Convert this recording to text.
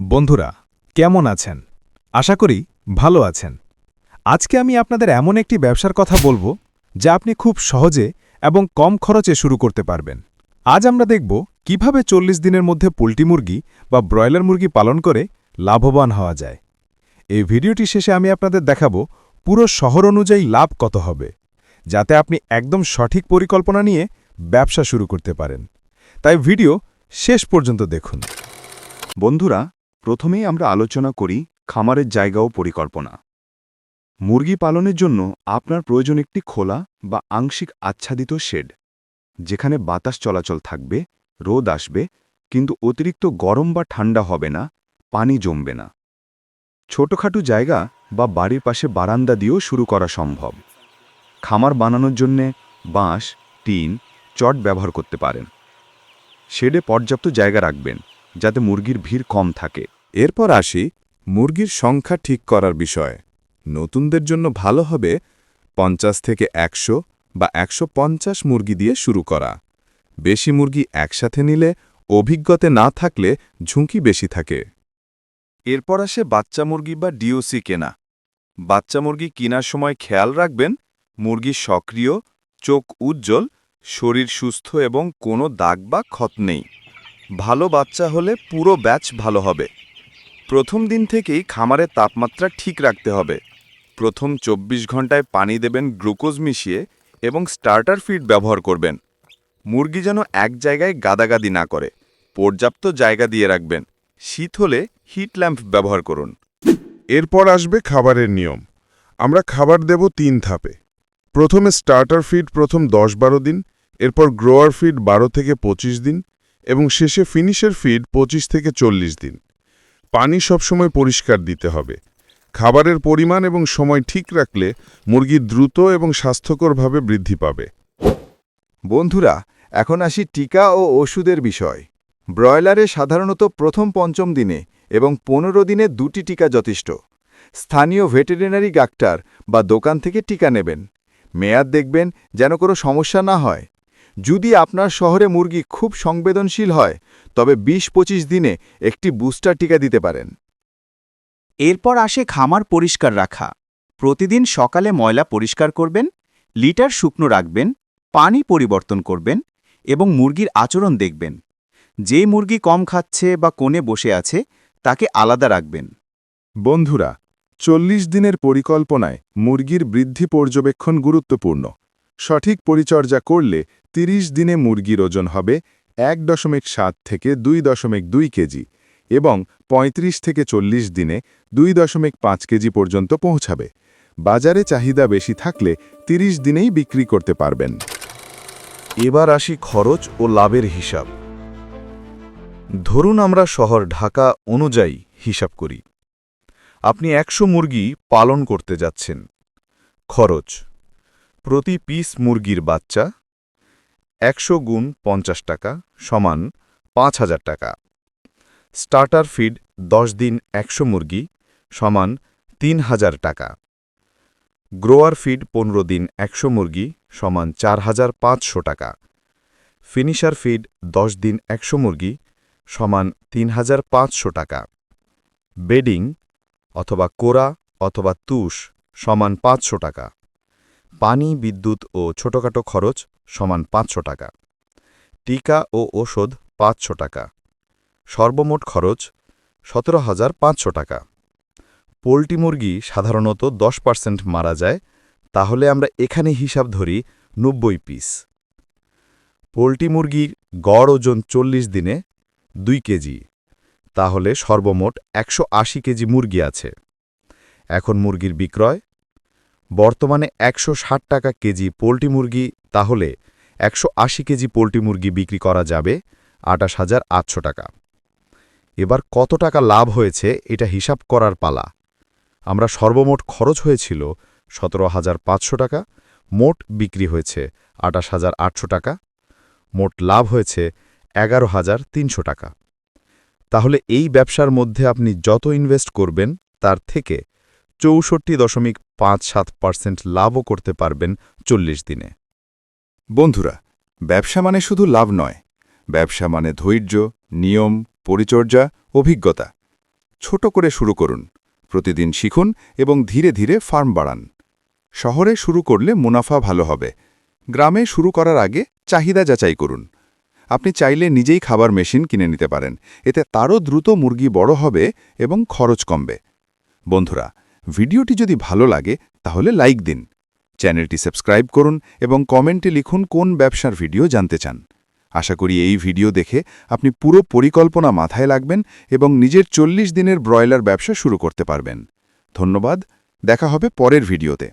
বন্ধুরা কেমন আছেন? আশা করি ভালো আছেন। আজকে আমি আপনাদের এমন একটি ব্যবসার কথা বলবো যা আপনি খুব সহজে এবং কম খরচে শুরু করতে পারবেন। আজ আমরা দেখব কিভাবে ৪০ দিনের মধ্যে পোল্ট্রি মুরগি বা ব্রয়লার মুরগি পালন করে লাভবান হওয়া যায়। এই ভিডিওটি শেষে আমি আপনাদের দেখাবো পুরো শহর অনুযায়ী লাভ কত হবে, যাতে আপনি একদম সঠিক পরিকল্পনা নিয়ে ব্যবসা শুরু করতে পারেন। তাই ভিডিও শেষ পর্যন্ত দেখুন। বন্ধুরা, প্রথমেই আমরা আলোচনা করি খামারের জায়গা ও পরিকল্পনা। মুরগি পালনের জন্য আপনার প্রয়োজন একটি খোলা বা আংশিক আচ্ছাদিত শেড, যেখানে বাতাস চলাচল থাকবে, রোদ আসবে, কিন্তু অতিরিক্ত গরম বা ঠান্ডা হবে না, পানি জমবে না। ছোটখাটো জায়গা বা বাড়ির পাশে বারান্দা দিয়েও শুরু করা সম্ভব। খামার বানানোর জন্যে বাঁশ, টিন, চট ব্যবহার করতে পারেন। শেডে পর্যাপ্ত জায়গা রাখবেন, যাতে মুরগির ভিড় কম থাকে। এরপর আসি মুরগির সংখ্যা ঠিক করার বিষয়। নতুনদের জন্য ভালো হবে ৫০ থেকে ১০০ বা ১৫০ মুরগি দিয়ে শুরু করা। বেশি মুরগি একসাথে নিলে অভিজ্ঞতা না থাকলে ঝুঁকি বেশি থাকে। এরপর আসে বাচ্চা মুরগি বা ডিওসি কেনা। বাচ্চা মুরগি কেনার সময় খেয়াল রাখবেন মুরগি সক্রিয়, চোখ উজ্জ্বল, শরীর সুস্থ এবং কোনো দাগ বা ক্ষত নেই। ভালো বাচ্চা হলে পুরো ব্যাচ ভালো হবে। প্রথম দিন থেকেই খামারের তাপমাত্রা ঠিক রাখতে হবে। প্রথম ২৪ ঘন্টায় পানি দেবেন গ্লুকোজ মিশিয়ে এবং স্টার্টার ফিড ব্যবহার করবেন। মুরগি যেন এক জায়গায় গাদাগাদি না করে, পর্যাপ্ত জায়গা দিয়ে রাখবেন। শীত হলে হিট ল্যাম্প ব্যবহার করুন। এরপর আসবে খাবারের নিয়ম। আমরা খাবার দেব ৩ ধাপে। প্রথমে স্টার্টার ফিড প্রথম ১০-১২ দিন, এরপর গ্রোয়ার ফিড ১২ থেকে ২৫ দিন এবং শেষে ফিনিশের ফিড ২৫ থেকে ৪০ দিন। পানি সবসময় পরিষ্কার দিতে হবে। খাবারের পরিমাণ এবং সময় ঠিক রাখলে মুরগি দ্রুত এবং স্বাস্থ্যকরভাবে বৃদ্ধি পাবে। বন্ধুরা, এখন আসি টিকা ও ওষুধের বিষয়। ব্রয়লারে সাধারণত প্রথম ৫ম দিনে এবং ১৫ দিনে ২টি টিকা যথেষ্ট। স্থানীয় ভেটেরিনারি ডাক্তার বা দোকান থেকে টিকা নেবেন। মেয়াদ দেখবেন যেন কোনো সমস্যা না হয়। যদি আপনার শহরে মুরগি খুব সংবেদনশীল হয়, তবে ২০-২৫ দিনে একটি বুস্টার টিকা দিতে পারেন। এরপর আসে খামার পরিষ্কার রাখা। প্রতিদিন সকালে ময়লা পরিষ্কার করবেন, লিটার শুকনো রাখবেন, পানি পরিবর্তন করবেন এবং মুরগির আচরণ দেখবেন। যে মুরগি কম খাচ্ছে বা কোণে বসে আছে তাকে আলাদা রাখবেন। বন্ধুরা, ৪০ দিনের পরিকল্পনায় মুরগির বৃদ্ধি পর্যবেক্ষণ গুরুত্বপূর্ণ। সঠিক পরিচর্যা করলে ৩০ দিনে মুরগির ওজন হবে ১.৭ থেকে ২.২ কেজি এবং ৩৫ থেকে ৪০ দিনে ২.৫ কেজি পর্যন্ত পৌঁছাবে। বাজারে চাহিদা বেশি থাকলে ৩০ দিনেই বিক্রি করতে পারবেন। এবার আসি খরচ ও লাভের হিসাব। ধরুন আমরা শহর ঢাকা অনুযায়ী হিসাব করি। আপনি ১০০ মুরগি পালন করতে যাচ্ছেন। খরচ: প্রতি পিস মুরগির বাচ্চা ১০০ গুণ ৫০ টাকা সমান ৫,০০০ টাকা। স্টার্টার ফিড ১০ দিন ১০০ মুরগি সমান ৩,০০০ টাকা। গ্রোয়ার ফিড ১৫ দিন ১০০ মুরগি সমান ৪,৫০০ টাকা। ফিনিশার ফিড ১০ দিন ১০০ মুরগি সমান ৩,৫০০ টাকা। বেডিং অথবা কোরা অথবা তুষ সমান ৫০০ টাকা। পানি, বিদ্যুৎ ও ছোটখাটো খরচ সমান ৫০০ টাকা। টিকা ও ওষুধ ৫০০ টাকা। সর্বমোট খরচ ১৭,৫০০ টাকা। পোল্ট্রি মুরগি সাধারণত ১০% মারা যায়, তাহলে আমরা এখানে হিসাব ধরি ৯০ পিস। পোল্ট্রি মুরগির গড় ওজন ৪০ দিনে ২ কেজি, তাহলে সর্বমোট ১৮০ কেজি মুরগি আছে। এখন মুরগির বিক্রয়। বর্তমানে ১৬০ টাকা কেজি পোল্ট্রি মুরগি, তাহলে ১৮০ কেজি পোল্ট্রি মুরগি বিক্রি করা যাবে ২৮,৮০০ টাকা। এবার কত টাকা লাভ হয়েছে এটা হিসাব করার পালা। আমরা সর্বমোট খরচ হয়েছিল ১৭,৫০০ টাকা, মোট বিক্রি হয়েছে ২৮,৮০০ টাকা, মোট লাভ হয়েছে ১১,৩০০ টাকা। তাহলে এই ব্যবসার মধ্যে আপনি যত ইনভেস্ট করবেন তার থেকে ৬৪.৫৭% লাভও করতে পারবেন ৪০ দিনে। বন্ধুরা, ব্যবসা মানে শুধু লাভ নয়, ব্যবসা মানে ধৈর্য, নিয়ম, পরিচর্যা, অভিজ্ঞতা। ছোট করে শুরু করুন প্রতিদিন শিখুন এবং ধীরে ধীরে ফার্ম বাড়ান শহরে শুরু করলে মুনাফা ভালো হবে গ্রামে শুরু করার আগে চাহিদা যাচাই করুন আপনি চাইলে নিজেই খাবার মেশিন কিনে নিতে পারেন এতে তারও দ্রুত মুরগি বড় হবে এবং খরচ কমবে বন্ধুরা ভিডিওটি যদি ভালো লাগে তাহলে লাইক দিন চ্যানেলটি সাবস্ক্রাইব করুন এবং কমেন্টে লিখুন কোন ব্যবসার ভিডিও জানতে চান আশা করি এই ভিডিও দেখে আপনি পুরো পরিকল্পনা মাথায় রাখবেন এবং নিজের 40 দিনের ব্রয়লার ব্যবসা শুরু করতে পারবেন ধন্যবাদ দেখা হবে পরের ভিডিওতে